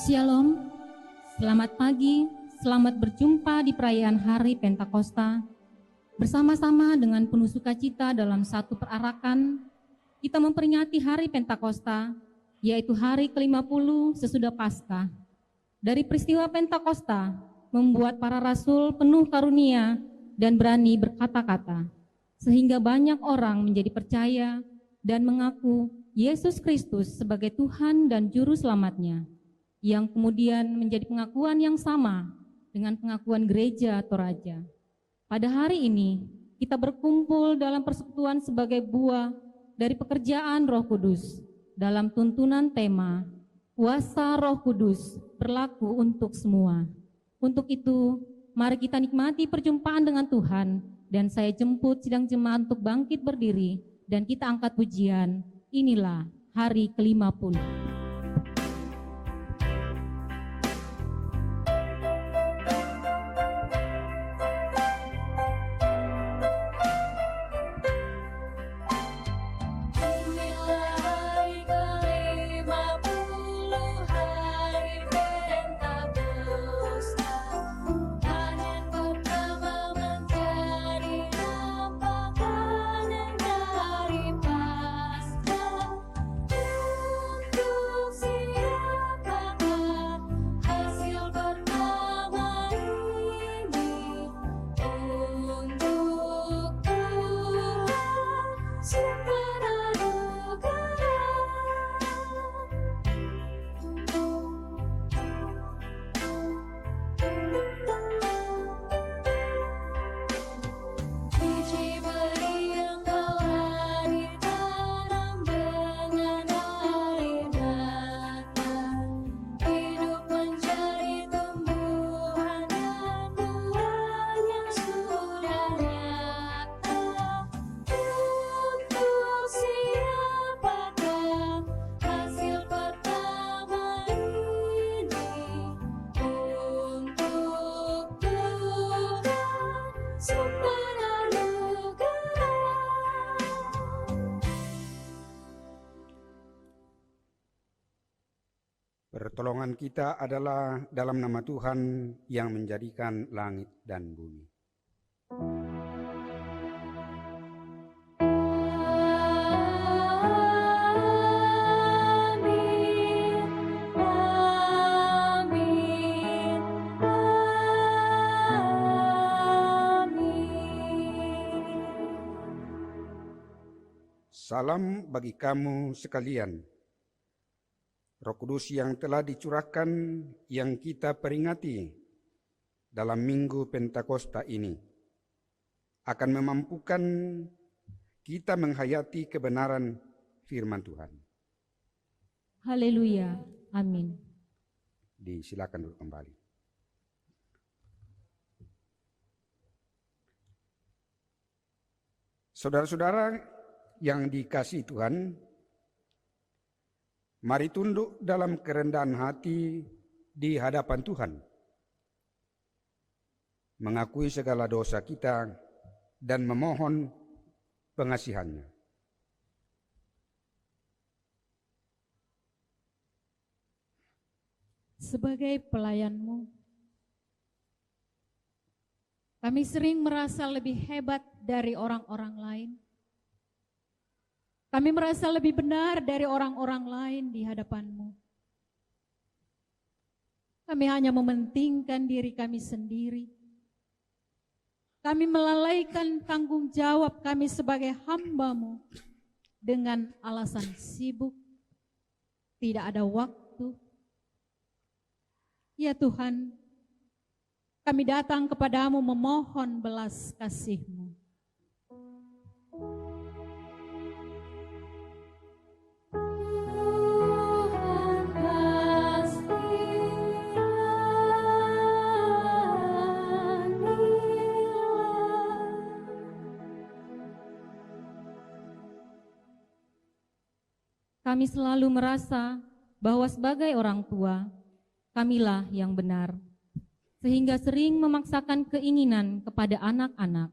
Shalom, selamat pagi, selamat berjumpa di perayaan Hari Pentakosta. Bersama-sama dengan penuh sukacita dalam satu perarakan, kita memperingati Hari Pentakosta, yaitu hari ke-50 sesudah Paskah. Dari peristiwa Pentakosta, membuat para rasul penuh karunia dan berani berkata-kata, sehingga banyak orang menjadi percaya dan mengaku Yesus Kristus sebagai Tuhan dan Juru Selamatnya, yang kemudian menjadi pengakuan yang sama dengan pengakuan gereja atau raja. Pada hari ini, kita berkumpul dalam persekutuan sebagai buah dari pekerjaan Roh Kudus dalam tuntunan tema, kuasa Roh Kudus berlaku untuk semua. Untuk itu, mari kita nikmati perjumpaan dengan Tuhan, dan saya jemput sidang jemaat untuk bangkit berdiri, dan kita angkat pujian, inilah hari ke-50. Pertolongan kita adalah dalam nama Tuhan yang menjadikan langit dan bumi. Salam bagi kamu sekalian. Roh Kudus yang telah dicurahkan yang kita peringati dalam Minggu Pentakosta ini akan memampukan kita menghayati kebenaran firman Tuhan. Haleluya, amin. Disilakan duduk kembali. Saudara-saudara yang dikasihi Tuhan, mari tunduk dalam kerendahan hati di hadapan Tuhan, mengakui segala dosa kita dan memohon pengasihan-Nya. Sebagai pelayan-Mu, kami sering merasa lebih hebat dari orang-orang lain. Kami merasa lebih benar dari orang-orang lain di hadapan-Mu. Kami hanya mementingkan diri kami sendiri. Kami melalaikan tanggung jawab kami sebagai hamba-Mu dengan alasan sibuk, tidak ada waktu. Ya Tuhan, kami datang kepadamu memohon belas kasih-Mu. Kami selalu merasa bahwa sebagai orang tua, kamilah yang benar, sehingga sering memaksakan keinginan kepada anak-anak,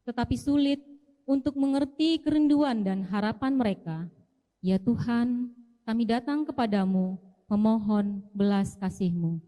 tetapi sulit untuk mengerti kerinduan dan harapan mereka. Ya Tuhan, kami datang kepadamu memohon belas kasih-Mu.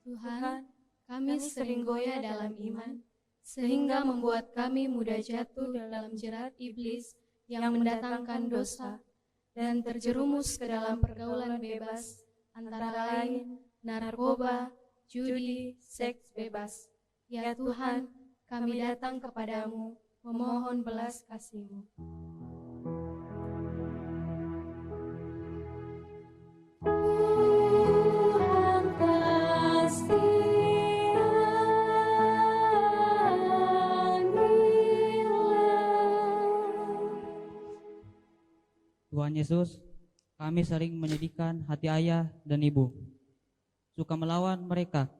Tuhan, kami sering goyah dalam iman, sehingga membuat kami mudah jatuh dalam jerat iblis yang mendatangkan dosa, dan terjerumus ke dalam pergaulan bebas, antara lain narkoba, judi, seks bebas. Ya Tuhan, kami datang kepadamu, memohon belas kasih-Mu. Tuhan Yesus, kami sering menyedihkan hati ayah dan ibu, suka melawan mereka.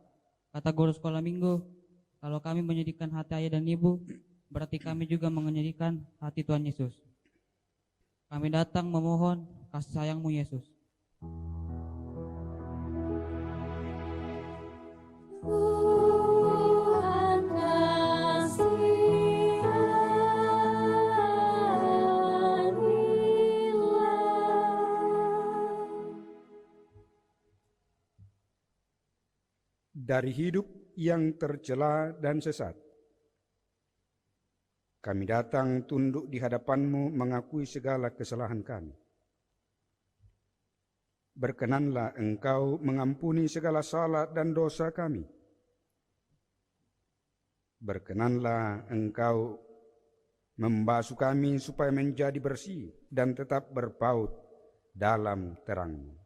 Kata guru sekolah minggu, kalau kami menyedihkan hati ayah dan ibu, berarti kami juga menyedihkan hati Tuhan Yesus. Kami datang memohon kasih sayang-Mu Yesus. Dari hidup yang tercela dan sesat, kami datang tunduk di hadapan-Mu mengakui segala kesalahan kami. Berkenanlah Engkau mengampuni segala salah dan dosa kami. Berkenanlah Engkau membasuh kami supaya menjadi bersih dan tetap berpaut dalam terang-Mu.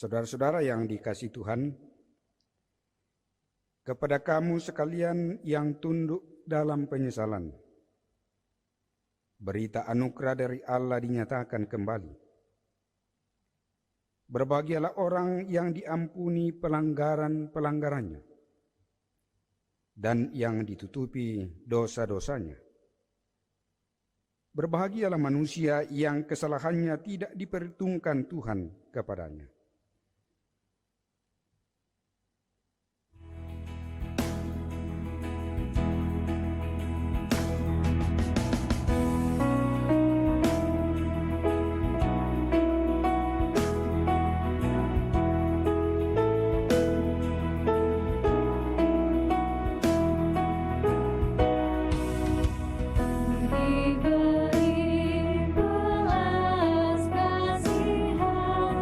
Saudara-saudara yang dikasihi Tuhan, kepada kamu sekalian yang tunduk dalam penyesalan, berita anugerah dari Allah dinyatakan kembali. Berbahagialah orang yang diampuni pelanggaran-pelanggarannya dan yang ditutupi dosa-dosanya. Berbahagialah manusia yang kesalahannya tidak diperhitungkan Tuhan kepadanya. Beri belas kasihan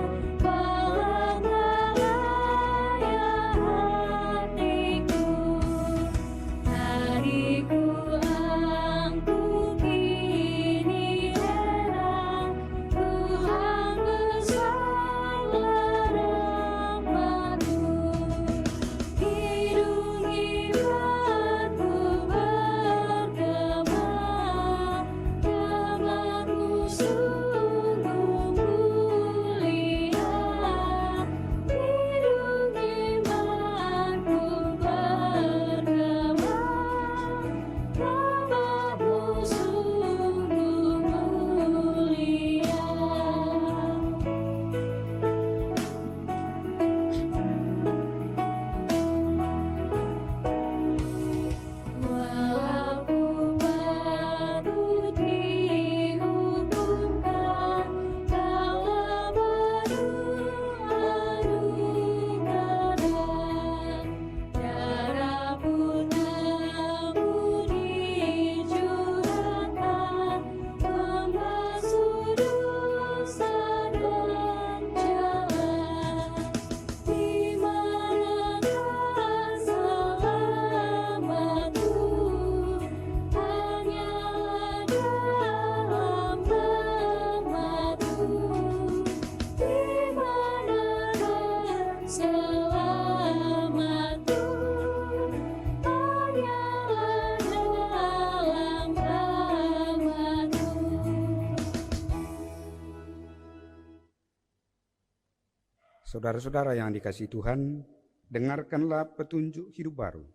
Saudara-saudara yang dikasihi Tuhan, dengarkanlah petunjuk hidup baru.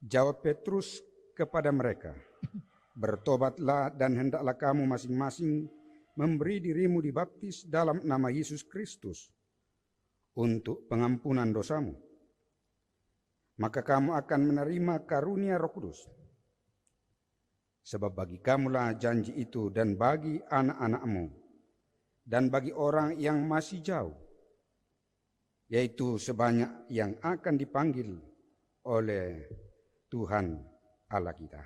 Jawab Petrus kepada mereka, bertobatlah dan hendaklah kamu masing-masing memberi dirimu dibaptis dalam nama Yesus Kristus untuk pengampunan dosamu. Maka kamu akan menerima karunia Roh Kudus. Sebab bagi kamulah janji itu dan bagi anak-anakmu dan bagi orang yang masih jauh, yaitu sebanyak yang akan dipanggil oleh Tuhan Allah kita.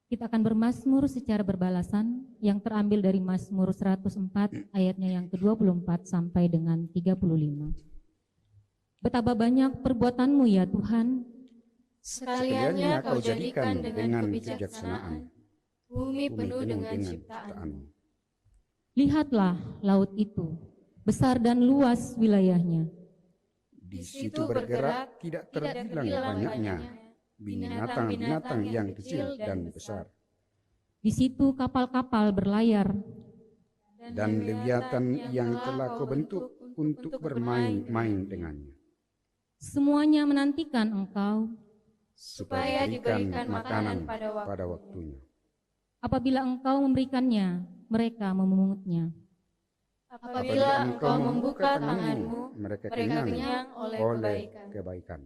Kita akan bermazmur secara berbalasan yang terambil dari Mazmur 104 ayatnya yang ke-24 sampai dengan 35. Betapa banyak perbuatanmu ya Tuhan, Sekaliannya kau jadikan dengan kebijaksanaan, bumi penuh dengan ciptaan-Mu. lihatlah laut itu, besar dan luas wilayahnya. Di situ bergerak tidak terbilang banyaknya binatang-binatang yang kecil dan besar, Di situ kapal-kapal berlayar, dan leviathan yang telah kau bentuk untuk bermain-main dengannya, semuanya menantikan Engkau. supaya diberikan makanan pada waktunya. Apabila Engkau memberikannya, mereka memungutnya. Apabila Engkau membuka tanganmu, mereka mereka kenyang kenyang oleh kebaikan. kebaikan.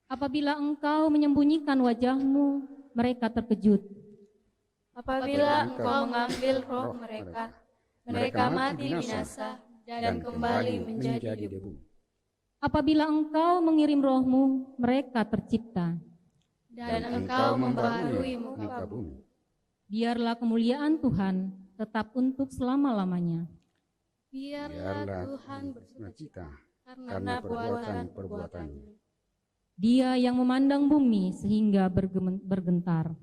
Apabila Engkau menyembunyikan wajah-Mu, mereka terkejut. Apabila Engkau mengambil roh mereka, mereka mati binasa dan kembali menjadi debu. Apabila Engkau mengirim Roh-Mu, mereka tercipta. Dan Engkau membaharui muka bumi. Biarlah kemuliaan Tuhan tetap untuk selama-lamanya. Biarlah Tuhan bersukacita karena perbuatan-perbuatannya. Dia yang memandang bumi sehingga bergentar.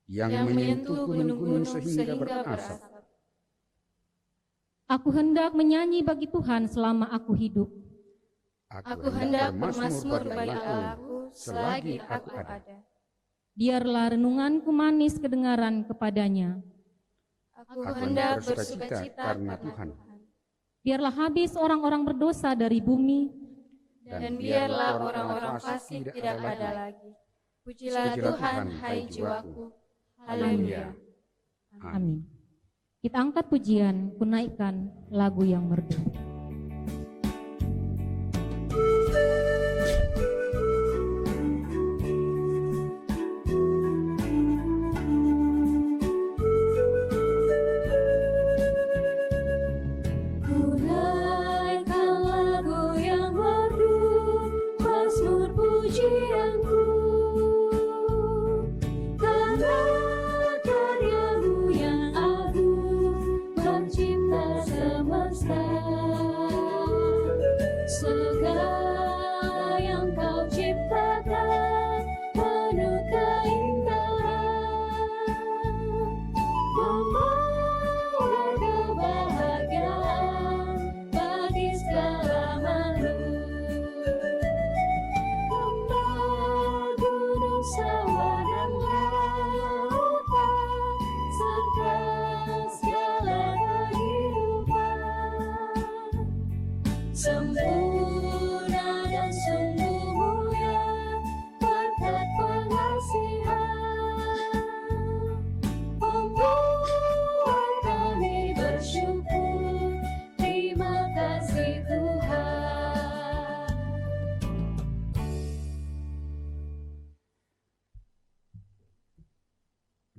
yang menyentuh gunung-gunung sehingga berasap. Aku hendak menyanyi bagi Tuhan selama aku hidup. Aku hendak bermazmur bagi Allahku selagi aku ada. Biarlah renunganku manis kedengaran kepadanya. Aku hendak bersukacita karena Tuhan. Biarlah habis orang-orang berdosa dari bumi, Dan biarlah orang-orang fasik tidak ada lagi. Pujilah Tuhan, hai jiwaku. Haleluya. amin. Kita angkat pujian, kunaikkan lagu yang merdu.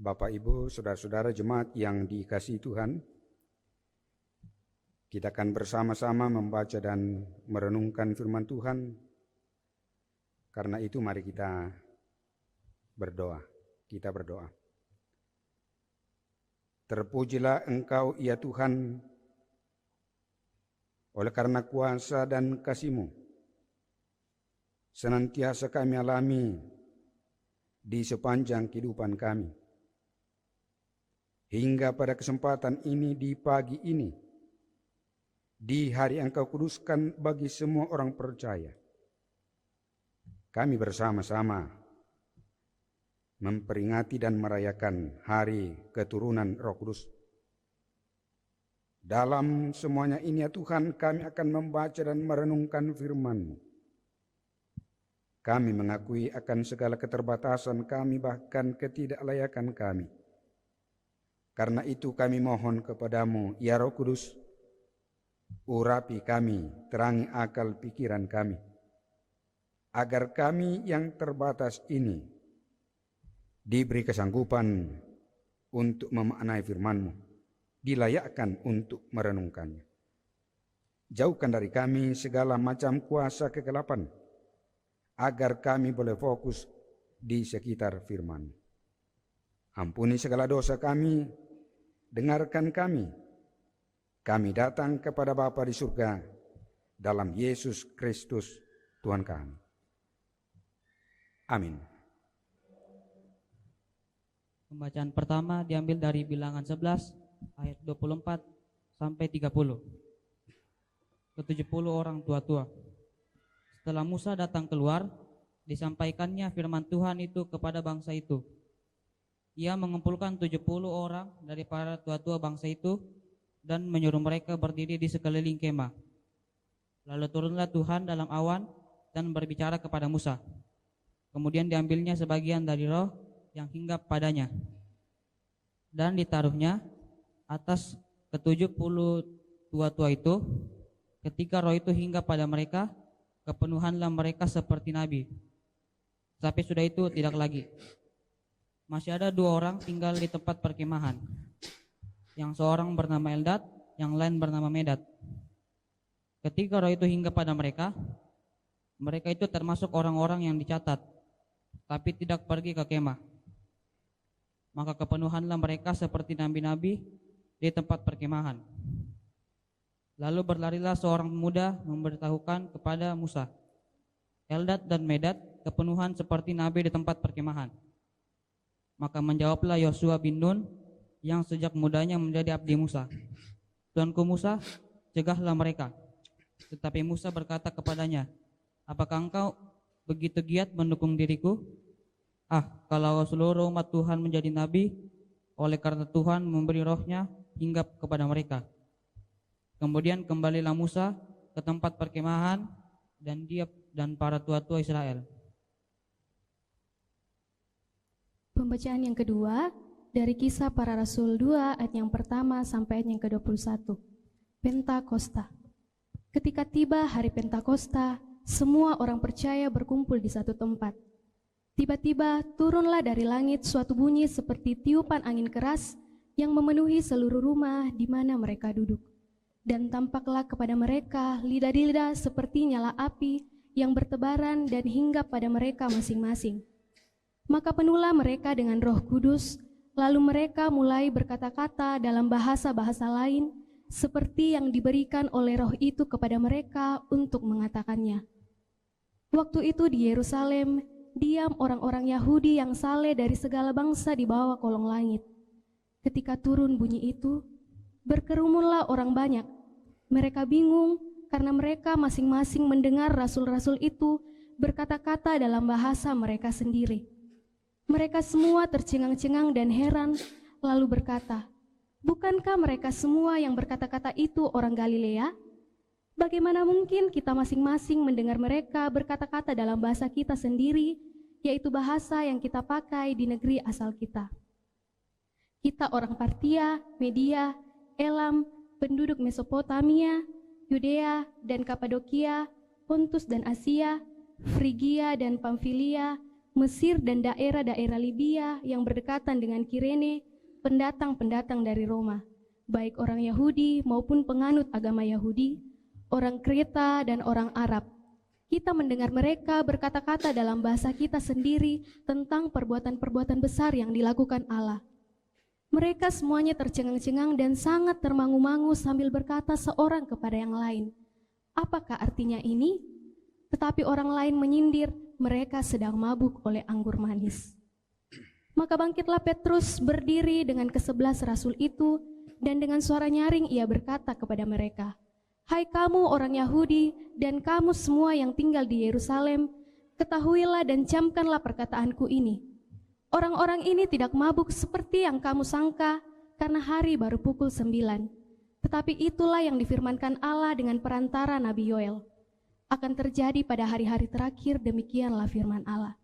Bapak, Ibu, saudara-saudara jemaat yang dikasihi Tuhan, kita akan bersama-sama membaca dan merenungkan firman Tuhan. Karena itu mari kita berdoa. Kita berdoa. Terpujilah Engkau ya Tuhan, oleh karena kuasa dan kasih-Mu senantiasa kami alami di sepanjang kehidupan kami. Hingga pada kesempatan ini di pagi ini, di hari Engkau kuduskan bagi semua orang percaya, kami bersama-sama memperingati dan merayakan hari keturunan Roh Kudus. Dalam semuanya ini ya Tuhan, kami akan membaca dan merenungkan firman-Mu. Kami mengakui akan segala keterbatasan kami, bahkan ketidaklayakan kami. Karena itu kami mohon kepadamu, ya Roh Kudus, urapi kami, terangi akal pikiran kami, agar kami yang terbatas ini diberi kesanggupan untuk memaknai firman-Mu, dilayakkan untuk merenungkannya. Jauhkan dari kami segala macam kuasa kegelapan, agar kami boleh fokus di sekitar firman. Ampuni segala dosa kami, dengarkan kami. Kami datang kepada Bapa di surga, dalam Yesus Kristus Tuhan kami. Amin. Pembacaan pertama diambil dari Bilangan 11 ayat 24 sampai 30. Ke-70 orang tua-tua. Setelah Musa datang keluar, disampaikannya firman Tuhan itu kepada bangsa itu. Ia mengumpulkan 70 orang dari para tua-tua bangsa itu dan menyuruh mereka berdiri di sekeliling kemah. Lalu turunlah Tuhan dalam awan dan berbicara kepada Musa. Kemudian diambilnya sebagian dari roh yang hinggap padanya dan ditaruhnya atas ke-70 tua-tua itu. Ketika roh itu hinggap pada mereka, kepenuhanlah mereka seperti nabi. Tapi sudah itu tidak lagi. Masih ada 2 orang tinggal di tempat perkemahan. Yang seorang bernama Eldad, yang lain bernama Medad. Ketika roh itu hinggap pada mereka, mereka itu termasuk orang-orang yang dicatat, tapi tidak pergi ke kemah. Maka kepenuhanlah mereka seperti nabi-nabi di tempat perkemahan. Lalu berlarilah seorang pemuda memberitahukan kepada Musa, Eldad dan Medad kepenuhan seperti nabi di tempat perkemahan. Maka menjawablah Yosua bin Nun yang sejak mudanya menjadi abdi Musa, Tuanku Musa, cegahlah mereka. Tetapi Musa berkata kepadanya, apakah engkau begitu giat mendukung diriku? Kalau seluruh umat Tuhan menjadi nabi, oleh karena Tuhan memberi rohnya hinggap kepada mereka. Kemudian kembalilah Musa ke tempat perkemahan dan dia dan para tua-tua Israel. Pembacaan yang kedua dari Kisah Para Rasul 2 ayat yang pertama sampai ayat yang ke-21. Pentakosta. Ketika tiba hari Pentakosta, semua orang percaya berkumpul di satu tempat. Tiba-tiba turunlah dari langit suatu bunyi seperti tiupan angin keras yang memenuhi seluruh rumah di mana mereka duduk. Dan tampaklah kepada mereka lidah-lidah seperti nyala api yang bertebaran dan hinggap pada mereka masing-masing. Maka penuhlah mereka dengan Roh Kudus, lalu mereka mulai berkata-kata dalam bahasa-bahasa lain seperti yang diberikan oleh Roh itu kepada mereka untuk mengatakannya. Waktu itu di Yerusalem diam orang-orang Yahudi yang saleh dari segala bangsa di bawah kolong langit. Ketika turun bunyi itu, berkerumunlah orang banyak. Mereka bingung karena mereka masing-masing mendengar rasul-rasul itu berkata-kata dalam bahasa mereka sendiri. Mereka semua tercengang-cengang dan heran, lalu berkata, bukankah mereka semua yang berkata-kata itu orang Galilea? Bagaimana mungkin kita masing-masing mendengar mereka berkata-kata dalam bahasa kita sendiri, yaitu bahasa yang kita pakai di negeri asal kita? Kita orang Partia, Media, Elam, penduduk Mesopotamia, Yudea dan Kapadokia, Pontus dan Asia, Frigia dan Pamfilia, Mesir dan daerah-daerah Libya yang berdekatan dengan Kirene, pendatang-pendatang dari Roma, baik orang Yahudi maupun penganut agama Yahudi, orang Kreta dan orang Arab. Kita mendengar mereka berkata-kata dalam bahasa kita sendiri tentang perbuatan-perbuatan besar yang dilakukan Allah. Mereka semuanya tercengang-cengang dan sangat termangu-mangu sambil berkata seorang kepada yang lain, apakah artinya ini? Tetapi orang lain menyindir, mereka sedang mabuk oleh anggur manis. Maka bangkitlah Petrus berdiri dengan ke-11 rasul itu, dan dengan suara nyaring ia berkata kepada mereka, hai kamu orang Yahudi dan kamu semua yang tinggal di Yerusalem, ketahuilah dan camkanlah perkataanku ini. Orang-orang ini tidak mabuk seperti yang kamu sangka, karena hari baru pukul 9. Tetapi itulah yang difirmankan Allah dengan perantara Nabi Yoel. Akan terjadi pada hari-hari terakhir, demikianlah firman Allah.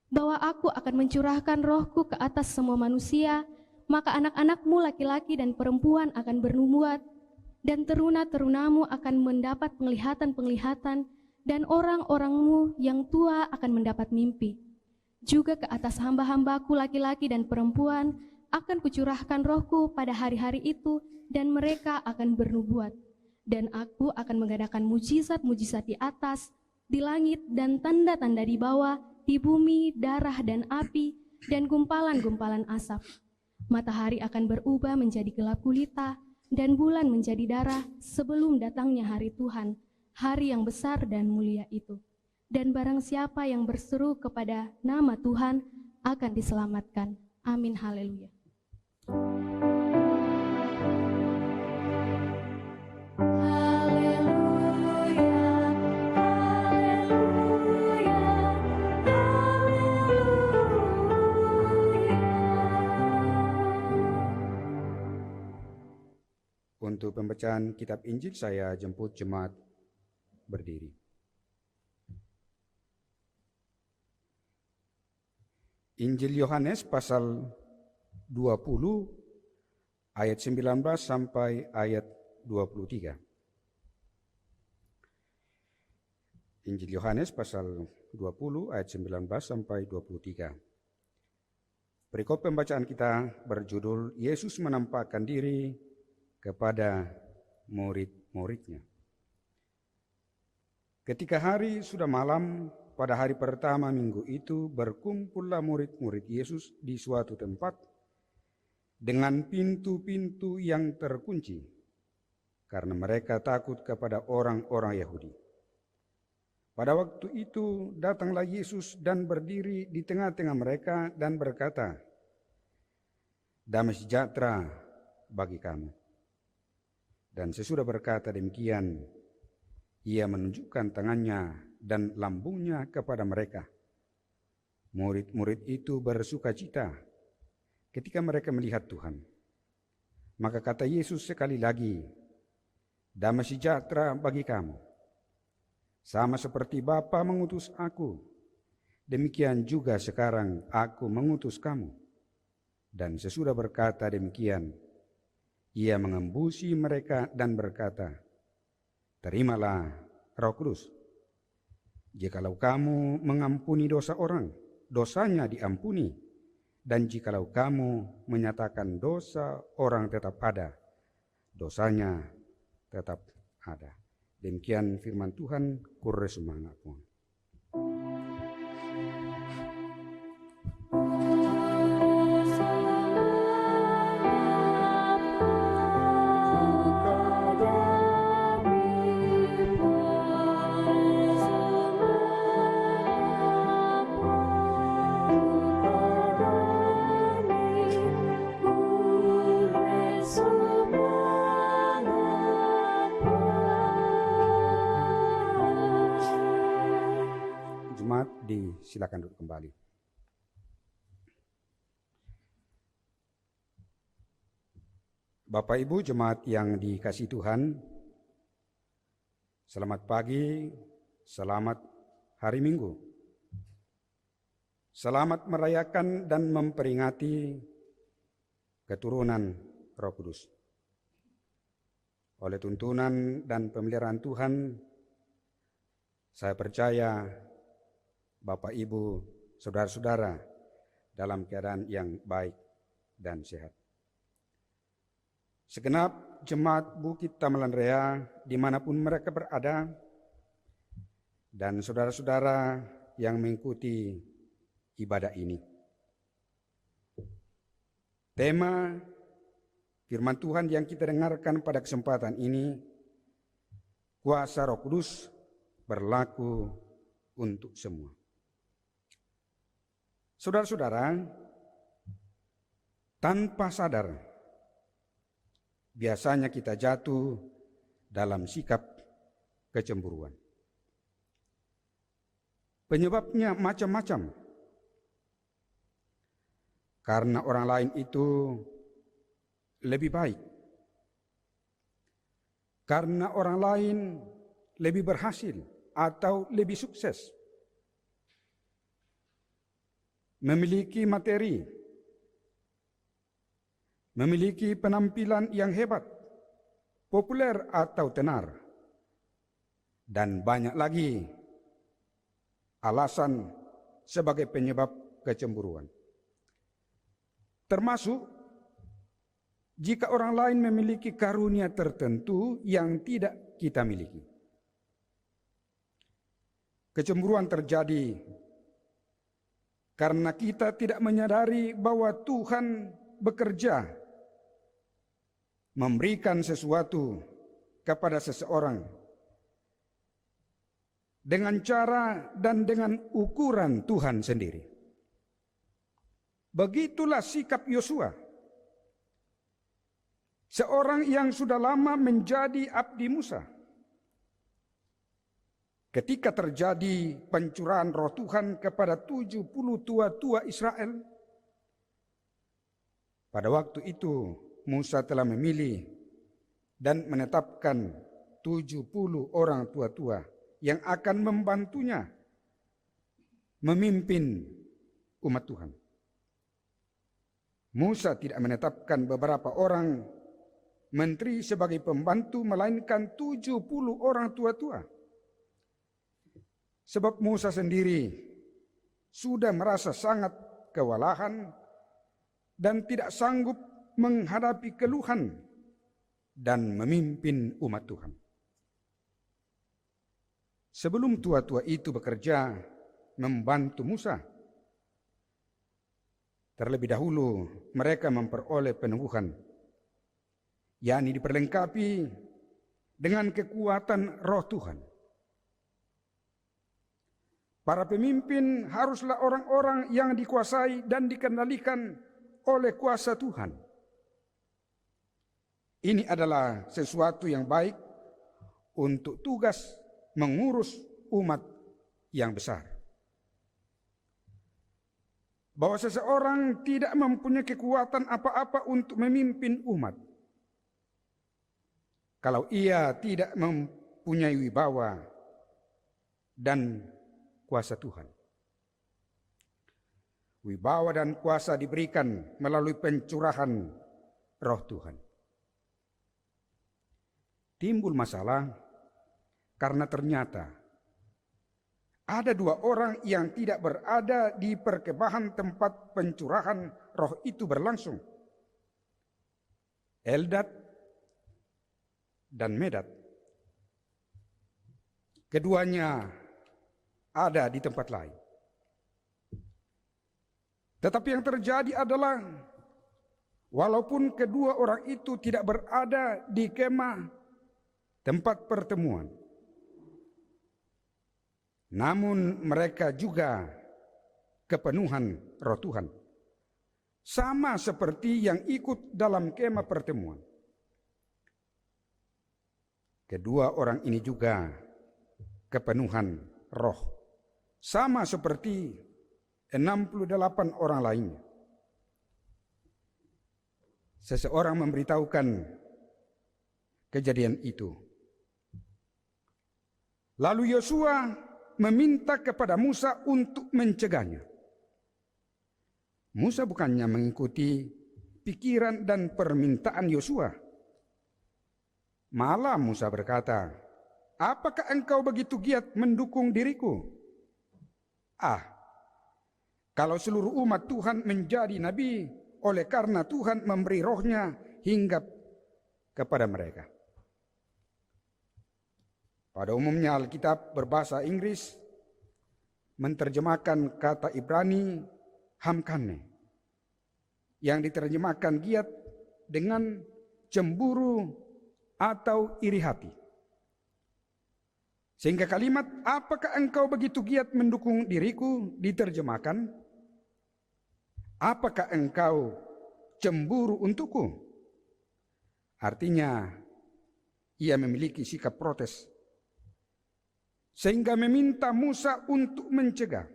Bahwa aku akan mencurahkan rohku ke atas semua manusia, maka anak-anakmu laki-laki dan perempuan akan bernubuat, dan teruna-terunamu akan mendapat penglihatan-penglihatan, dan orang-orangmu yang tua akan mendapat mimpi. Juga ke atas hamba-hambaku laki-laki dan perempuan akan kucurahkan rohku pada hari-hari itu, dan mereka akan bernubuat. Dan aku akan mengadakan mujizat-mujizat di atas, di langit, dan tanda-tanda di bawah, di bumi, darah dan api, dan gumpalan-gumpalan asap. Matahari akan berubah menjadi gelap gulita, dan bulan menjadi darah sebelum datangnya hari Tuhan, hari yang besar dan mulia itu. Dan barang siapa yang berseru kepada nama Tuhan akan diselamatkan. Amin, haleluya. Untuk pembacaan kitab Injil saya jemput jemaat berdiri. Injil Yohanes pasal 20 ayat 19 sampai ayat 23. Injil Yohanes pasal 20 ayat 19 sampai 23. Perikop pembacaan kita berjudul Yesus menampakkan diri kepada murid-muridnya. Ketika hari sudah malam, pada hari pertama minggu itu berkumpullah murid-murid Yesus di suatu tempat dengan pintu-pintu yang terkunci, karena mereka takut kepada orang-orang Yahudi. Pada waktu itu datanglah Yesus dan berdiri di tengah-tengah mereka dan berkata, "Damai sejahtera bagi kamu." Dan sesudah berkata demikian, ia menunjukkan tangannya dan lambungnya kepada mereka. Murid-murid itu bersukacita ketika mereka melihat Tuhan. Maka kata Yesus sekali lagi, "Damai sejahtera bagi kamu. Sama seperti Bapa mengutus aku, demikian juga sekarang aku mengutus kamu." Dan sesudah berkata demikian, ia mengembusi mereka dan berkata, "Terimalah Roh Kudus. Jikalau kamu mengampuni dosa orang, dosanya diampuni. Dan jikalau kamu menyatakan dosa orang tetap ada, dosanya tetap ada." Demikian firman Tuhan, kurre semangat pun. Silakan duduk kembali. Bapak Ibu jemaat yang dikasihi Tuhan, selamat pagi, selamat hari Minggu. Selamat merayakan dan memperingati keturunan Roh Kudus. Oleh tuntunan dan pemeliharaan Tuhan, saya percaya Bapak, Ibu, saudara-saudara dalam keadaan yang baik dan sehat. Segenap jemaat Bukit Tamalan Rea dimanapun mereka berada, dan saudara-saudara yang mengikuti ibadah ini. Tema firman Tuhan yang kita dengarkan pada kesempatan ini, kuasa Roh Kudus berlaku untuk semua. Saudara-saudara, tanpa sadar, biasanya kita jatuh dalam sikap kecemburuan. Penyebabnya macam-macam. Karena orang lain itu lebih baik, karena orang lain lebih berhasil atau lebih sukses, memiliki materi, memiliki penampilan yang hebat, populer atau tenar, dan banyak lagi alasan sebagai penyebab kecemburuan. Termasuk jika orang lain memiliki karunia tertentu yang tidak kita miliki. Kecemburuan terjadi karena kita tidak menyadari bahwa Tuhan bekerja memberikan sesuatu kepada seseorang dengan cara dan dengan ukuran Tuhan sendiri. Begitulah sikap Yosua, seorang yang sudah lama menjadi abdi Musa. Ketika terjadi pencurahan roh Tuhan kepada 70 tua-tua Israel, pada waktu itu Musa telah memilih dan menetapkan 70 orang tua-tua yang akan membantunya memimpin umat Tuhan. Musa tidak menetapkan beberapa orang menteri sebagai pembantu, melainkan 70 orang tua-tua. Sebab Musa sendiri sudah merasa sangat kewalahan dan tidak sanggup menghadapi keluhan dan memimpin umat Tuhan. Sebelum tua-tua itu bekerja membantu Musa, terlebih dahulu mereka memperoleh peneguhan, yakni diperlengkapi dengan kekuatan roh Tuhan. Para pemimpin haruslah orang-orang yang dikuasai dan dikendalikan oleh kuasa Tuhan. Ini adalah sesuatu yang baik untuk tugas mengurus umat yang besar. Bahwa seseorang tidak mempunyai kekuatan apa-apa untuk memimpin umat kalau ia tidak mempunyai wibawa dan kuasa Tuhan. Wibawa dan kuasa diberikan melalui pencurahan roh Tuhan. Timbul masalah karena ternyata ada dua orang yang tidak berada di perkemahan tempat pencurahan roh itu berlangsung. Eldad dan Medad. Keduanya ada di tempat lain. Tetapi yang terjadi adalah walaupun kedua orang itu tidak berada di kemah tempat pertemuan, namun mereka juga kepenuhan roh Tuhan, sama seperti yang ikut dalam kemah pertemuan. Kedua orang ini juga kepenuhan roh, sama seperti 68 orang lainnya. Seseorang memberitahukan kejadian itu. Lalu Yosua meminta kepada Musa untuk mencegahnya. Musa bukannya mengikuti pikiran dan permintaan Yosua. Malah Musa berkata, "Apakah engkau begitu giat mendukung diriku? Kalau seluruh umat Tuhan menjadi nabi oleh karena Tuhan memberi rohnya hingga kepada mereka." Pada umumnya Alkitab berbahasa Inggris menerjemahkan kata Ibrani hamkane, yang diterjemahkan giat dengan cemburu atau iri hati. Sehingga kalimat "apakah engkau begitu giat mendukung diriku" diterjemahkan "apakah engkau cemburu untukku?" Artinya ia memiliki sikap protes, sehingga meminta Musa untuk mencegah.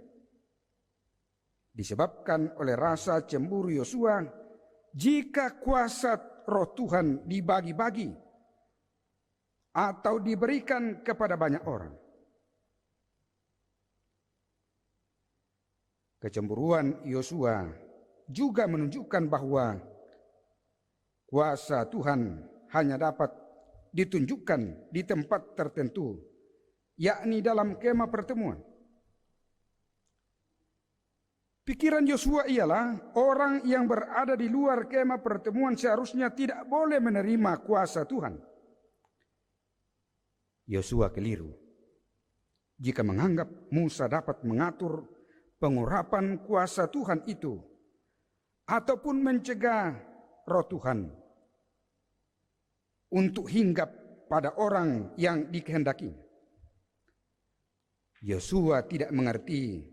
Disebabkan oleh rasa cemburu Yosua, jika kuasa roh Tuhan dibagi-bagi, atau diberikan kepada banyak orang. Kecemburuan Yosua juga menunjukkan bahwa kuasa Tuhan hanya dapat ditunjukkan di tempat tertentu, yakni dalam kemah pertemuan. Pikiran Yosua ialah orang yang berada di luar kemah pertemuan seharusnya tidak boleh menerima kuasa Tuhan. Yosua keliru jika menganggap Musa dapat mengatur pengurapan kuasa Tuhan itu ataupun mencegah roh Tuhan untuk hinggap pada orang yang dikehendakinya. Yosua tidak mengerti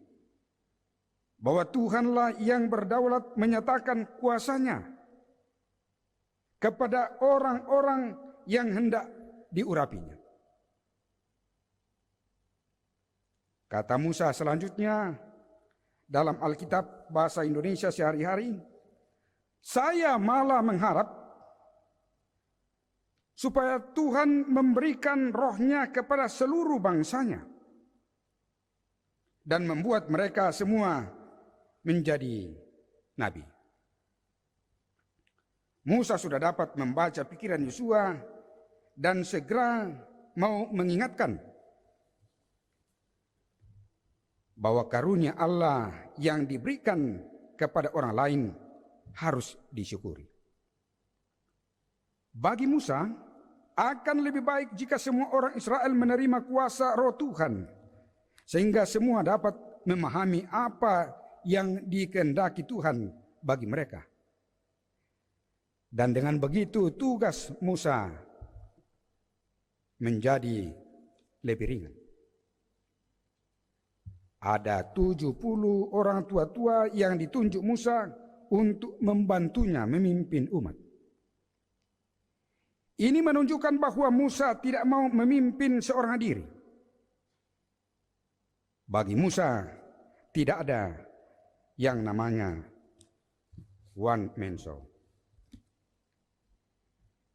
bahwa Tuhanlah yang berdaulat menyatakan kuasanya kepada orang-orang yang hendak diurapinya. Kata Musa selanjutnya dalam Alkitab bahasa Indonesia sehari-hari, saya malah mengharap supaya Tuhan memberikan rohnya kepada seluruh bangsanya dan membuat mereka semua menjadi nabi. Musa sudah dapat membaca pikiran Yosua dan segera mau mengingatkan bahwa karunia Allah yang diberikan kepada orang lain harus disyukuri. Bagi Musa, akan lebih baik jika semua orang Israel menerima kuasa roh Tuhan, sehingga semua dapat memahami apa yang dikehendaki Tuhan bagi mereka. Dan dengan begitu tugas Musa menjadi lebih ringan. Ada 70 orang tua-tua yang ditunjuk Musa untuk membantunya memimpin umat. Ini menunjukkan bahwa Musa tidak mau memimpin seorang diri. Bagi Musa tidak ada yang namanya one man show.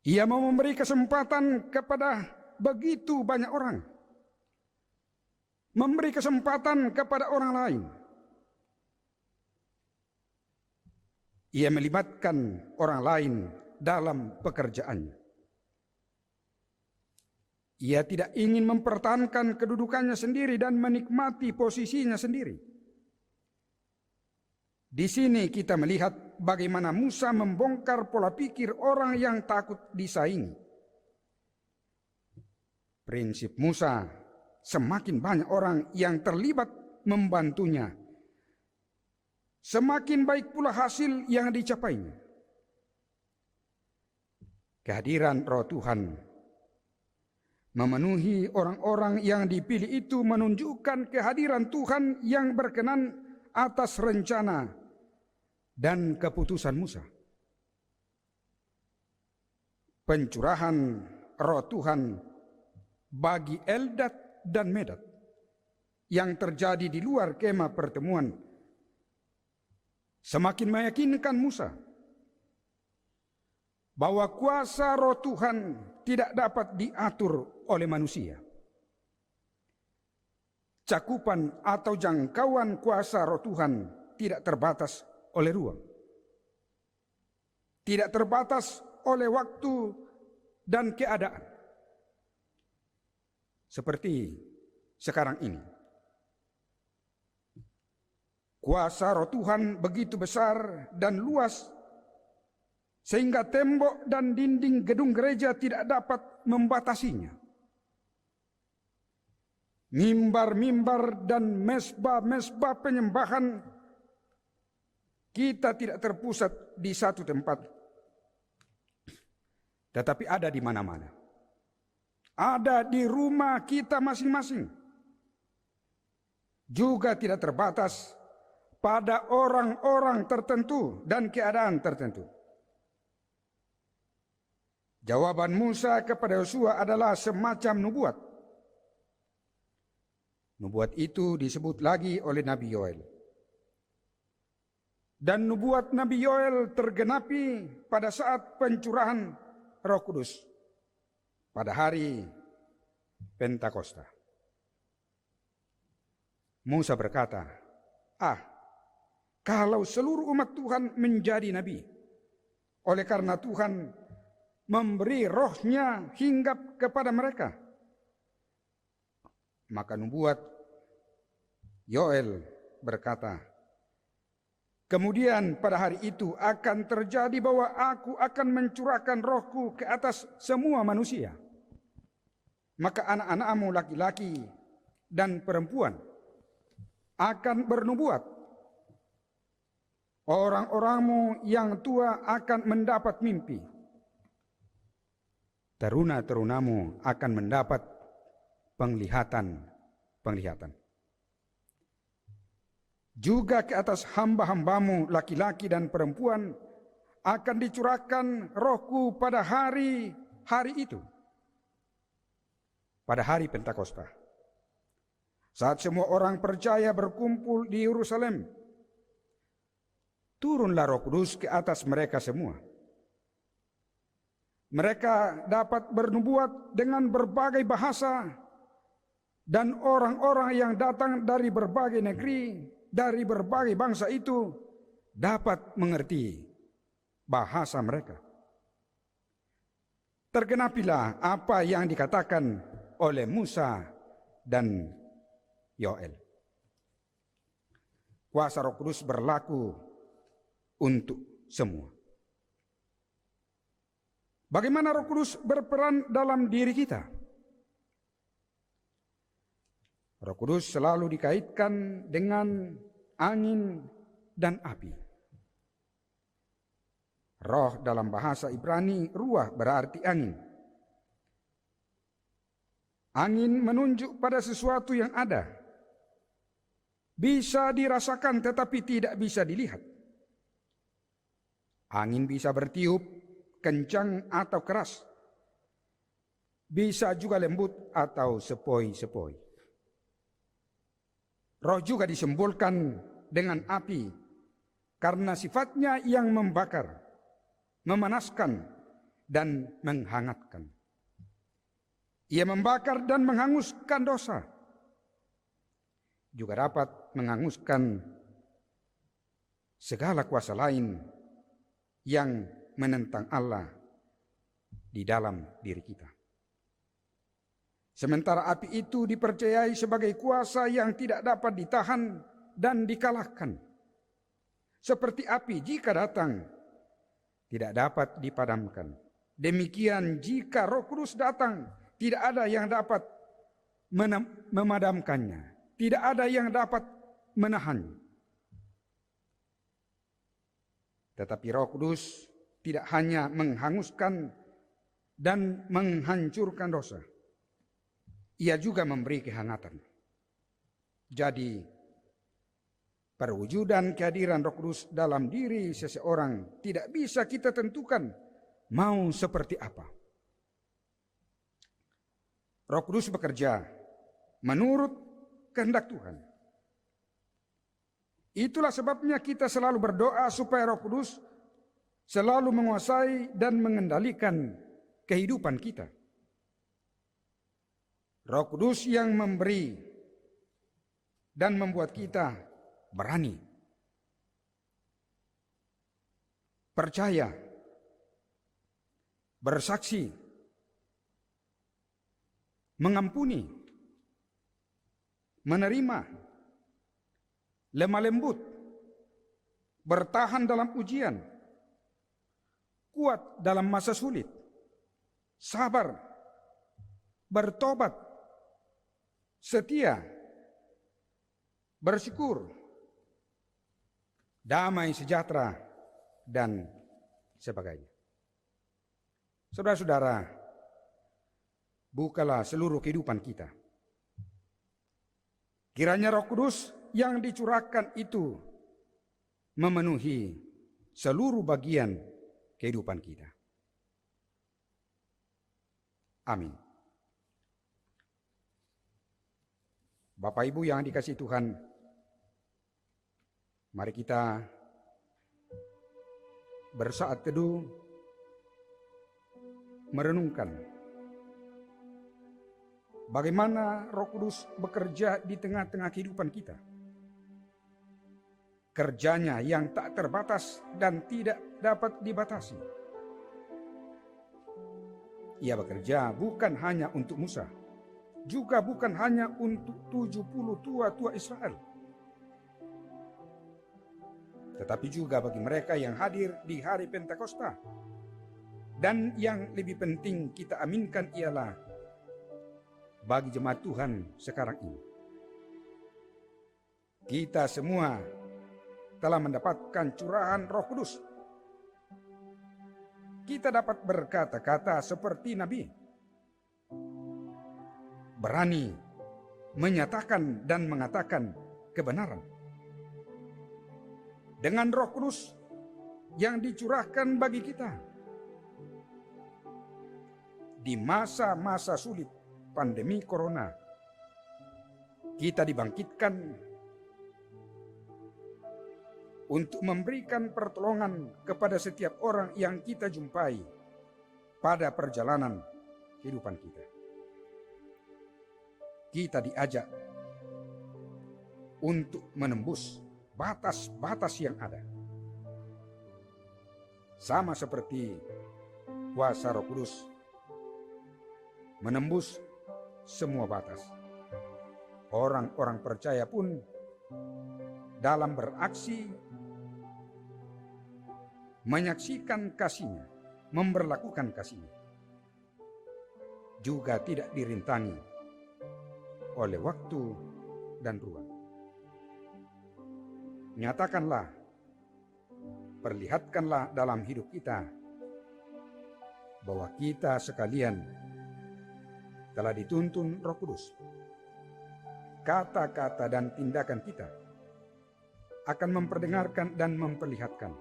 Ia mau memberi kesempatan kepada begitu banyak orang. Memberi kesempatan kepada orang lain. Ia melibatkan orang lain dalam pekerjaannya. Ia tidak ingin mempertahankan kedudukannya sendiri dan menikmati posisinya sendiri. Di sini kita melihat bagaimana Musa membongkar pola pikir orang yang takut disaingi. Prinsip Musa, semakin banyak orang yang terlibat membantunya, semakin baik pula hasil yang dicapainya. Kehadiran roh Tuhan memenuhi orang-orang yang dipilih itu menunjukkan kehadiran Tuhan yang berkenan atas rencana dan keputusan Musa. Pencurahan roh Tuhan bagi Eldad dan Medad yang terjadi di luar kemah pertemuan semakin meyakinkan Musa bahwa kuasa roh Tuhan tidak dapat diatur oleh manusia. Cakupan atau jangkauan kuasa roh Tuhan tidak terbatas oleh ruang, tidak terbatas oleh waktu dan keadaan. Seperti sekarang ini. Kuasa roh Tuhan begitu besar dan luas sehingga tembok dan dinding gedung gereja tidak dapat membatasinya. Mimbar-mimbar dan mesbah-mesbah penyembahan kita tidak terpusat di satu tempat, tetapi ada di mana-mana. Ada di rumah kita masing-masing. Juga tidak terbatas pada orang-orang tertentu dan keadaan tertentu. Jawaban Musa kepada Yosua adalah semacam nubuat. Nubuat itu disebut lagi oleh Nabi Yoel. Dan nubuat Nabi Yoel tergenapi pada saat pencurahan Roh Kudus. pada hari Pentakosta. Musa berkata, kalau seluruh umat Tuhan menjadi nabi, oleh karena Tuhan memberi rohnya hinggap kepada mereka, maka nubuat Yoel berkata, kemudian pada hari itu akan terjadi bahwa aku akan mencurahkan rohku ke atas semua manusia. Maka anak-anakmu laki-laki dan perempuan akan bernubuat. Orang-orangmu yang tua akan mendapat mimpi. Teruna-terunamu akan mendapat penglihatan. Juga ke atas hamba-hambamu laki-laki dan perempuan akan dicurahkan rohku pada hari itu. Pada hari Pentakosta. Saat semua orang percaya berkumpul di Yerusalem, turunlah Roh Kudus ke atas mereka semua. Mereka dapat bernubuat dengan berbagai bahasa, dan orang-orang yang datang dari berbagai negeri, dari berbagai bangsa itu dapat mengerti bahasa mereka. Tergenapilah apa yang dikatakan oleh Musa dan Yoel. Kuasa Roh Kudus berlaku untuk semua. Bagaimana Roh Kudus berperan dalam diri kita? Roh Kudus selalu dikaitkan dengan angin dan api. Roh dalam bahasa Ibrani ruah berarti angin. Angin menunjuk pada sesuatu yang ada. Bisa dirasakan tetapi tidak bisa dilihat. Angin bisa bertiup, kencang atau keras. Bisa juga lembut atau sepoi-sepoi. Roh juga disimbolkan dengan api karena sifatnya yang membakar, memanaskan, dan menghangatkan. Ia membakar dan menghanguskan dosa. Juga dapat menghanguskan segala kuasa lain yang menentang Allah di dalam diri kita. Sementara api itu dipercayai sebagai kuasa yang tidak dapat ditahan dan dikalahkan. Seperti api jika datang, tidak dapat dipadamkan. Demikian jika Roh Kudus datang, tidak ada yang dapat memadamkannya. Tidak ada yang dapat menahannya. Tetapi Roh Kudus tidak hanya menghanguskan dan menghancurkan dosa. Ia juga memberi kehangatan. Jadi, perwujudan kehadiran Roh Kudus dalam diri seseorang tidak bisa kita tentukan mau seperti apa. Roh Kudus bekerja menurut kehendak Tuhan. Itulah sebabnya kita selalu berdoa supaya Roh Kudus selalu menguasai dan mengendalikan kehidupan kita. Roh Kudus yang memberi dan membuat kita berani, percaya, bersaksi, mengampuni, menerima, lemah lembut, bertahan dalam ujian, kuat dalam masa sulit, sabar, bertobat, setia, bersyukur, damai sejahtera, dan sebagainya. Saudara-saudara, bukalah seluruh kehidupan kita. Kiranya Roh Kudus yang dicurahkan itu memenuhi seluruh bagian kehidupan kita. Amin. Bapak Ibu yang dikasihi Tuhan, mari kita bersaat teduh merenungkan bagaimana Roh Kudus bekerja di tengah-tengah kehidupan kita. Kerjanya yang tak terbatas dan tidak dapat dibatasi. Ia bekerja bukan hanya untuk Musa, juga bukan hanya untuk 70 tua-tua Israel, tetapi juga bagi mereka yang hadir di hari Pentakosta. Dan yang lebih penting kita aminkan ialah bagi jemaat Tuhan sekarang ini. Kita semua telah mendapatkan curahan Roh Kudus. Kita dapat berkata-kata seperti Nabi, berani menyatakan dan mengatakan kebenaran. Dengan Roh Kudus yang dicurahkan bagi kita di masa-masa sulit pandemi corona, kita dibangkitkan untuk memberikan pertolongan kepada setiap orang yang kita jumpai pada perjalanan kehidupan kita. Kita diajak untuk menembus batas-batas yang ada. Sama seperti kuasa Roh Kudus menembus semua batas. Orang-orang percaya pun dalam beraksi menyaksikan kasih-Nya, memberlakukan kasih-Nya, juga tidak dirintangi oleh waktu dan ruang. Nyatakanlah, perlihatkanlah dalam hidup kita bahwa kita sekalian telah dituntun Roh Kudus. Kata-kata dan tindakan kita akan memperdengarkan dan memperlihatkan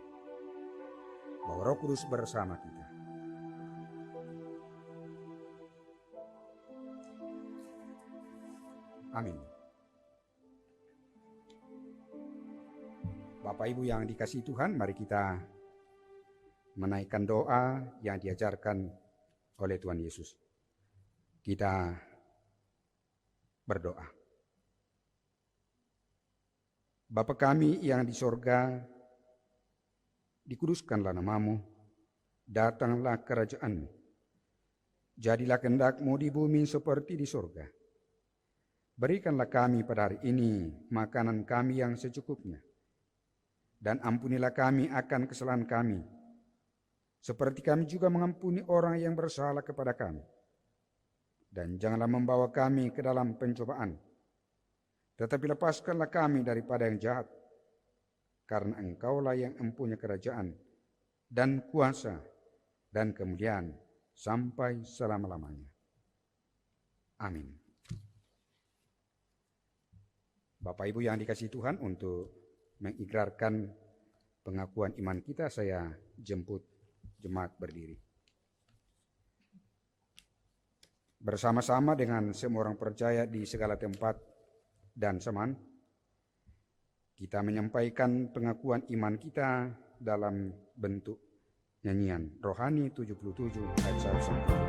bahwa Roh Kudus bersama kita. Amin. Bapak Ibu yang dikasihi Tuhan, mari kita menaikkan doa yang diajarkan oleh Tuhan Yesus. Kita berdoa. Bapa kami yang di sorga, dikuduskanlah namamu, datanglah kerajaan-Mu. Jadilah kehendak-Mu di bumi seperti di sorga. Berikanlah kami pada hari ini makanan kami yang secukupnya. Dan ampunilah kami akan kesalahan kami, seperti kami juga mengampuni orang yang bersalah kepada kami. Dan janganlah membawa kami ke dalam pencobaan, tetapi lepaskanlah kami daripada yang jahat. Karena Engkaulah yang mempunyai kerajaan dan kuasa dan kemuliaan sampai selama-lamanya. Amin. Bapak Ibu yang dikasihi Tuhan, untuk mengikrarkan pengakuan iman kita, saya jemput jemaat berdiri. Bersama-sama dengan semua orang percaya di segala tempat dan zaman, kita menyampaikan pengakuan iman kita dalam bentuk nyanyian rohani 77 ayat 1.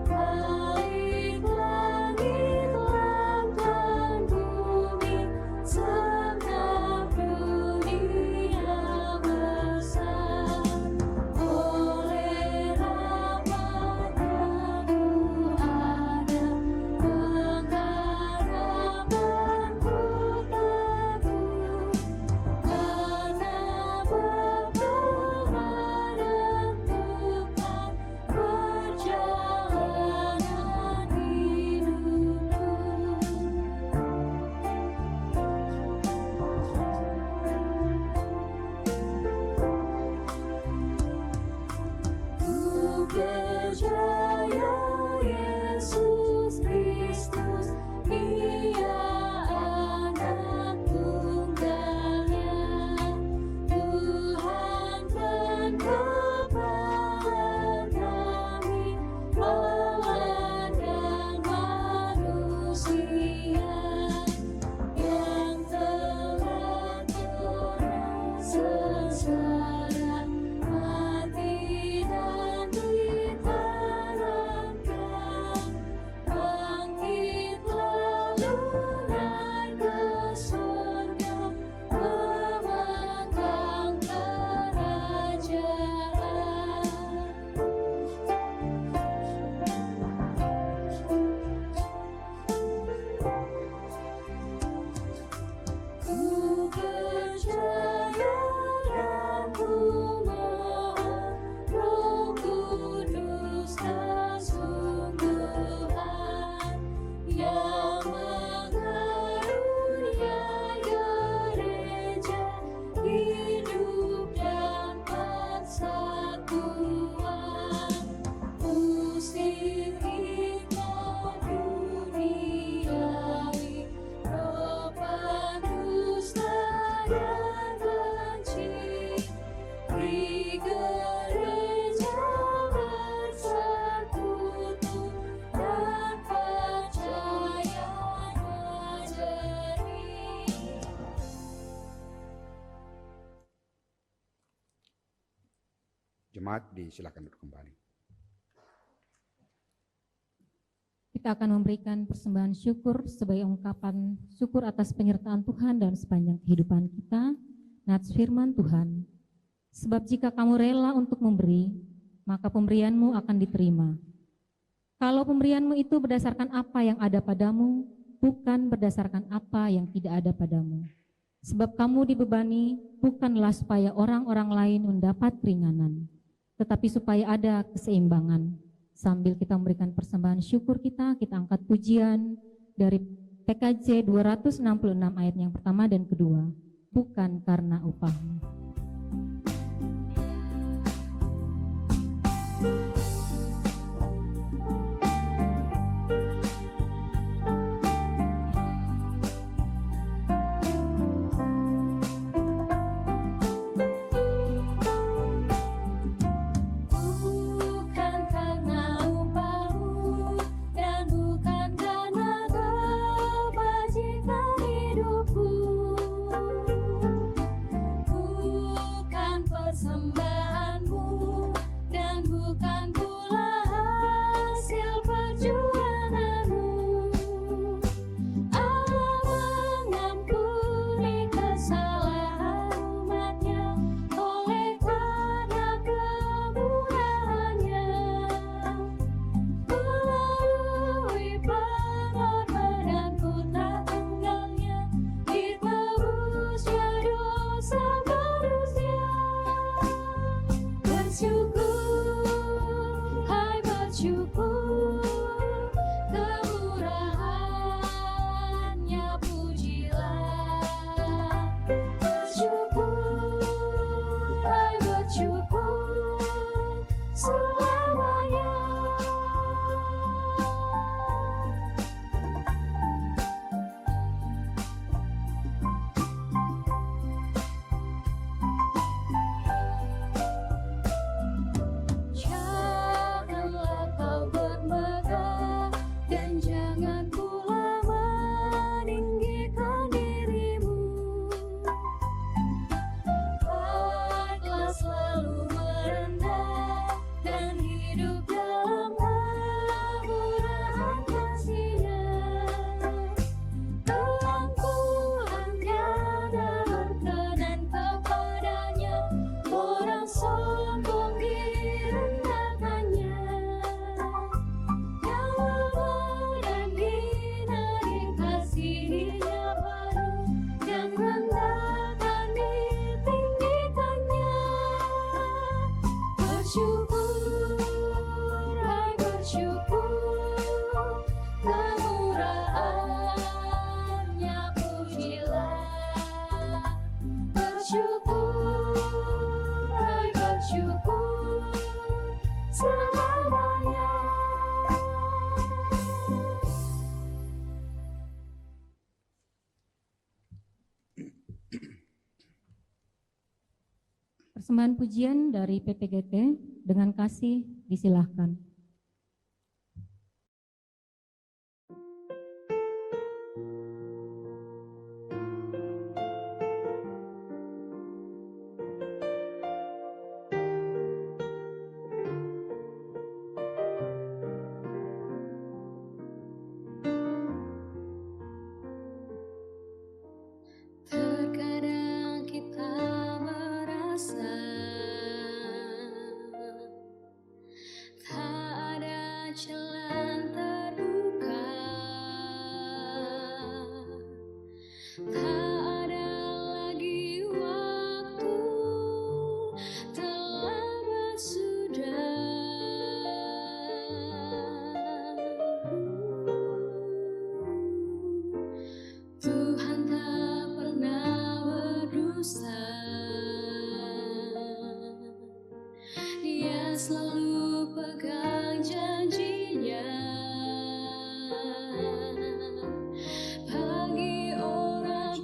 Baiklah Jemaat disilakan duduk kembali. Kita akan memberikan persembahan syukur sebagai ungkapan syukur atas penyertaan Tuhan dalam sepanjang kehidupan kita. Nats firman Tuhan, sebab jika kamu rela untuk memberi, maka pemberianmu akan diterima. Kalau pemberianmu itu berdasarkan apa yang ada padamu, bukan berdasarkan apa yang tidak ada padamu. Sebab kamu dibebani bukanlah supaya orang-orang lain mendapat keringanan, tetapi supaya ada keseimbangan. Sambil kita memberikan persembahan syukur kita angkat pujian dari PKJ 266 ayat yang pertama dan kedua. Bukan karena upahmu. Persembahan pujian dari PPGT dengan kasih disilahkan. Terkadang kita merasa tak ada jalan terbuka, tak ada lagi waktu, terlambat sudah. Tuhan tak pernah berdusta, Dia selalu pegang janjinya. Bagi orang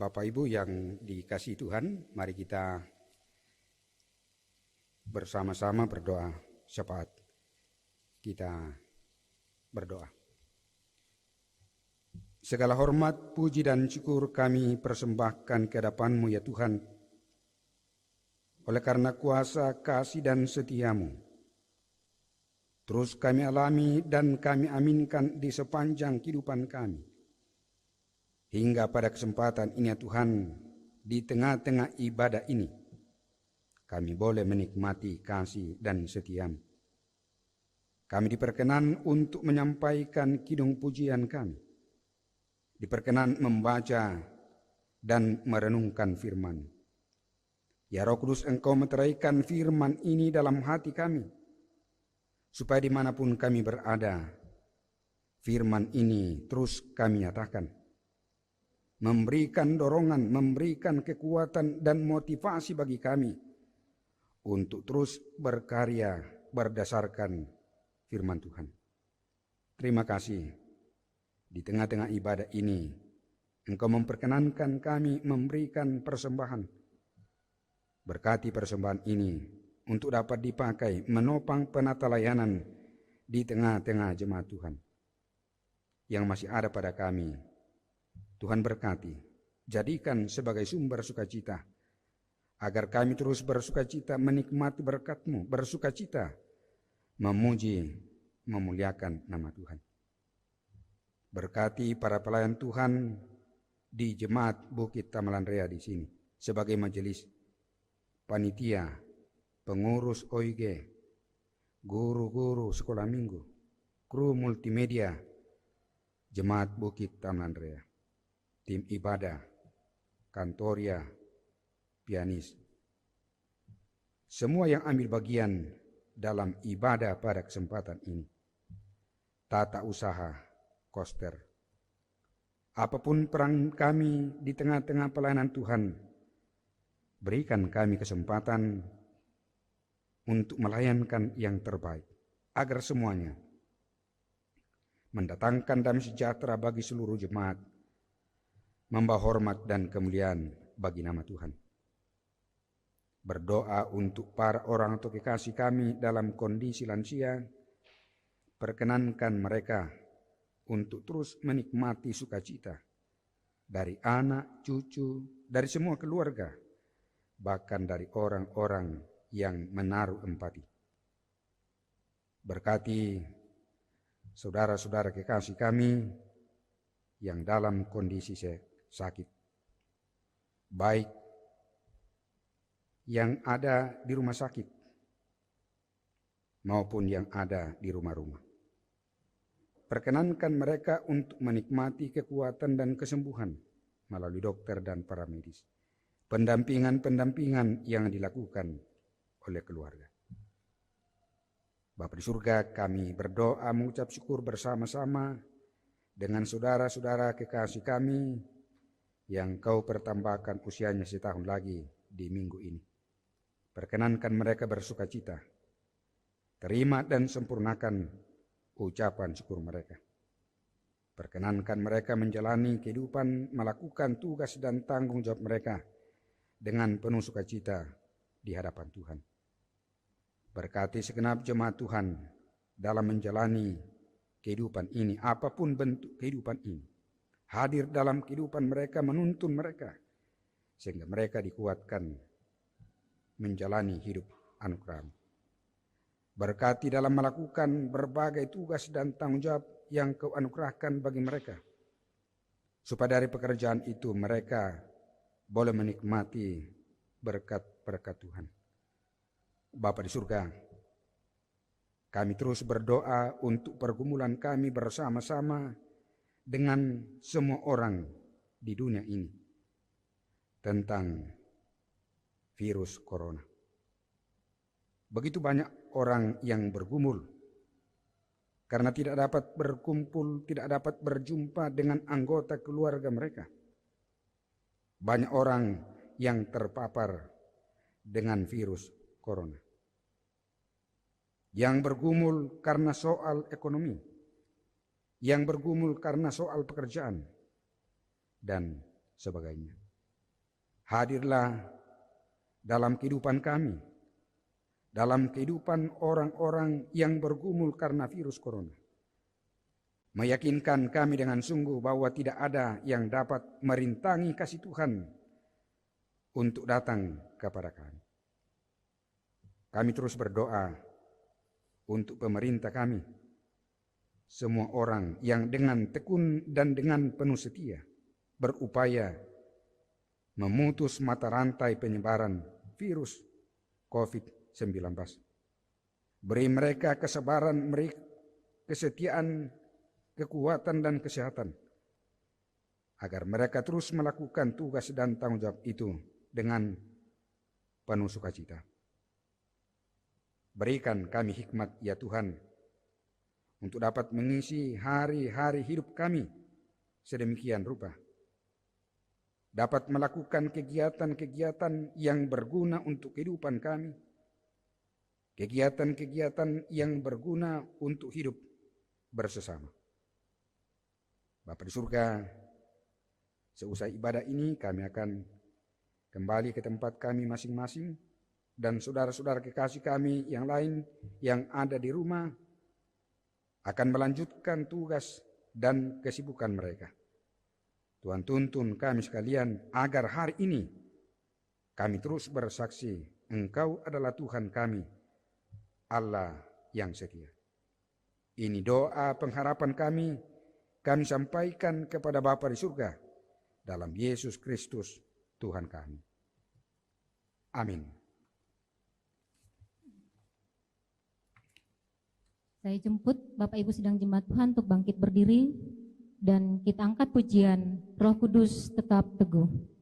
Bapak Ibu yang dikasihi Tuhan, mari kita bersama-sama berdoa syafaat. Kita berdoa. Segala hormat, puji dan syukur kami persembahkan ke hadapan-Mu ya Tuhan. Oleh karena kuasa, kasih dan setia-Mu, terus kami alami dan kami aminkan di sepanjang kehidupan kami. Hingga pada kesempatan ini ya Tuhan, di tengah-tengah ibadah ini, kami boleh menikmati kasih dan setia-Mu. Kami diperkenan untuk menyampaikan kidung pujian kami. Diperkenan membaca dan merenungkan firman. Ya Roh Kudus, Engkau meteraikan firman ini dalam hati kami, supaya dimanapun kami berada, firman ini terus kami nyatakan, memberikan dorongan, memberikan kekuatan dan motivasi bagi kami untuk terus berkarya berdasarkan firman Tuhan. Terima kasih, di tengah-tengah ibadah ini Engkau memperkenankan kami memberikan persembahan. Berkati persembahan ini untuk dapat dipakai menopang penata layanan di tengah-tengah jemaat Tuhan yang masih ada pada kami. Tuhan berkati, jadikan sebagai sumber sukacita, agar kami terus bersukacita menikmati berkat-Mu, bersukacita memuji, memuliakan nama Tuhan. Berkati para pelayan Tuhan di Jemaat Bukit Tamalanrea di sini, sebagai majelis, panitia, pengurus OIG, guru-guru sekolah minggu, kru multimedia, Jemaat Bukit Tamalanrea, tim ibadah, kantoria, pianis, semua yang ambil bagian dalam ibadah pada kesempatan ini, tata usaha, koster, apapun peran kami di tengah-tengah pelayanan Tuhan, berikan kami kesempatan untuk melayankan yang terbaik, agar semuanya mendatangkan damai sejahtera bagi seluruh jemaat, membawa hormat dan kemuliaan bagi nama Tuhan. Berdoa untuk para orang atau kekasih kami dalam kondisi lansia, perkenankan mereka untuk terus menikmati sukacita dari anak, cucu, dari semua keluarga, bahkan dari orang-orang yang menaruh empati. Berkati saudara-saudara kekasih kami yang dalam kondisi sakit, baik yang ada di rumah sakit maupun yang ada di rumah-rumah. Perkenankan mereka untuk menikmati kekuatan dan kesembuhan melalui dokter dan para medis, pendampingan-pendampingan yang dilakukan oleh keluarga. Bapa di surga, kami berdoa mengucap syukur bersama-sama dengan saudara-saudara kekasih kami yang Kau pertambahkan usianya setahun lagi di minggu ini. Perkenankan mereka bersukacita, terima dan sempurnakan ucapan syukur mereka. Perkenankan mereka menjalani kehidupan, melakukan tugas dan tanggung jawab mereka dengan penuh sukacita di hadapan Tuhan. Berkati segenap jemaat Tuhan dalam menjalani kehidupan ini, apapun bentuk kehidupan ini, hadir dalam kehidupan mereka, menuntun mereka, sehingga mereka dikuatkan menjalani hidup anugerah. Berkati dalam melakukan berbagai tugas dan tanggung jawab yang Kau anugerahkan bagi mereka, supaya dari pekerjaan itu mereka boleh menikmati berkat-berkat Tuhan. Bapa di surga, kami terus berdoa untuk pergumulan kami bersama-sama dengan semua orang di dunia ini tentang virus corona. Begitu banyak orang yang bergumul karena tidak dapat berkumpul, tidak dapat berjumpa dengan anggota keluarga mereka. Banyak orang yang terpapar dengan virus corona, yang bergumul karena soal ekonomi, yang bergumul karena soal pekerjaan, dan sebagainya. Hadirlah dalam kehidupan kami, dalam kehidupan orang-orang yang bergumul karena virus corona. Meyakinkan kami dengan sungguh bahwa tidak ada yang dapat merintangi kasih Tuhan untuk datang kepada kami. Kami terus berdoa untuk pemerintah kami, semua orang yang dengan tekun dan dengan penuh setia berupaya memutus mata rantai penyebaran virus COVID-19. Beri mereka kesabaran, mereka kesetiaan, kekuatan dan kesehatan, agar mereka terus melakukan tugas dan tanggung jawab itu dengan penuh sukacita. Berikan kami hikmat ya Tuhan, untuk dapat mengisi hari-hari hidup kami sedemikian rupa, dapat melakukan kegiatan-kegiatan yang berguna untuk kehidupan kami, kegiatan-kegiatan yang berguna untuk hidup bersama. Bapa di surga, seusai ibadah ini kami akan kembali ke tempat kami masing-masing, dan saudara-saudara kekasih kami yang lain yang ada di rumah akan melanjutkan tugas dan kesibukan mereka. Tuhan tuntun kami sekalian agar hari ini kami terus bersaksi Engkau adalah Tuhan kami, Allah yang setia. Ini doa pengharapan kami sampaikan kepada Bapa di surga dalam Yesus Kristus Tuhan kami. Amin. Saya jemput Bapak Ibu sidang jemaat Tuhan untuk bangkit berdiri dan kita angkat pujian Roh Kudus tetap teguh.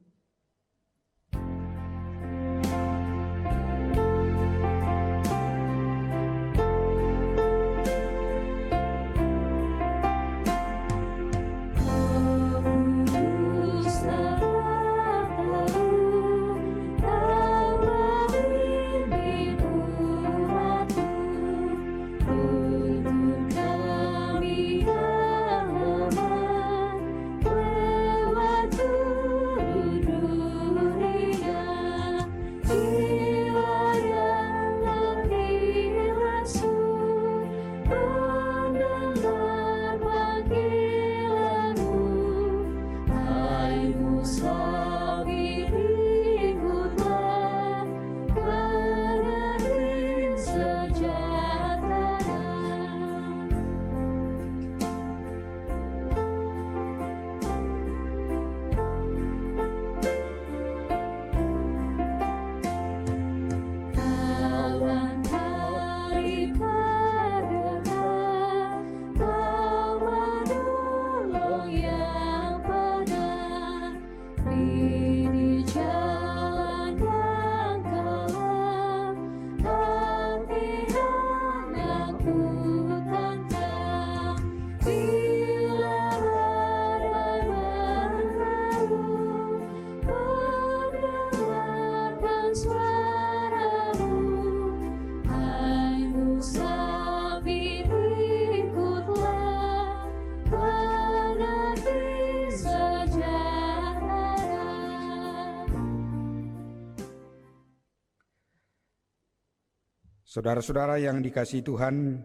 Saudara-saudara yang dikasihi Tuhan,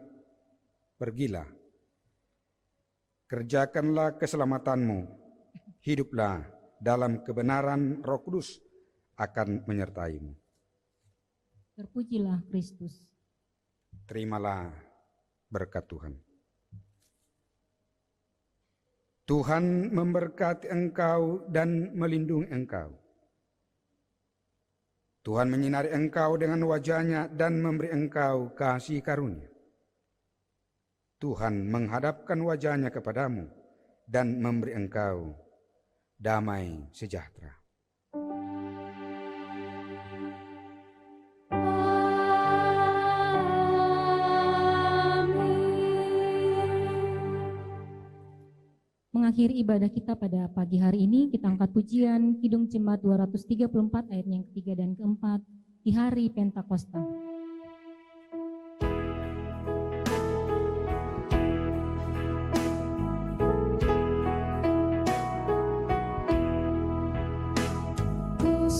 pergilah, kerjakanlah keselamatanmu, hiduplah dalam kebenaran, Roh Kudus akan menyertaimu. Terpujilah Kristus. Terimalah berkat Tuhan. Tuhan memberkati engkau dan melindungi engkau. Tuhan menyinari engkau dengan wajah-Nya dan memberi engkau kasih karunia. Tuhan menghadapkan wajah-Nya kepadamu dan memberi engkau damai sejahtera. Mengakhiri ibadah kita pada pagi hari ini, kita angkat pujian Kidung Jemaat 234 ayat yang ketiga dan keempat di hari Pentakosta. Ku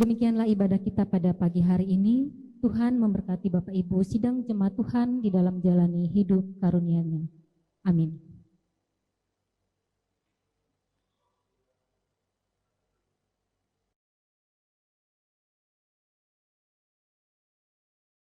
Demikianlah ibadah kita pada pagi hari ini. Tuhan memberkati Bapak Ibu sidang jemaat Tuhan di dalam jalani hidup karunia-Nya. Amin.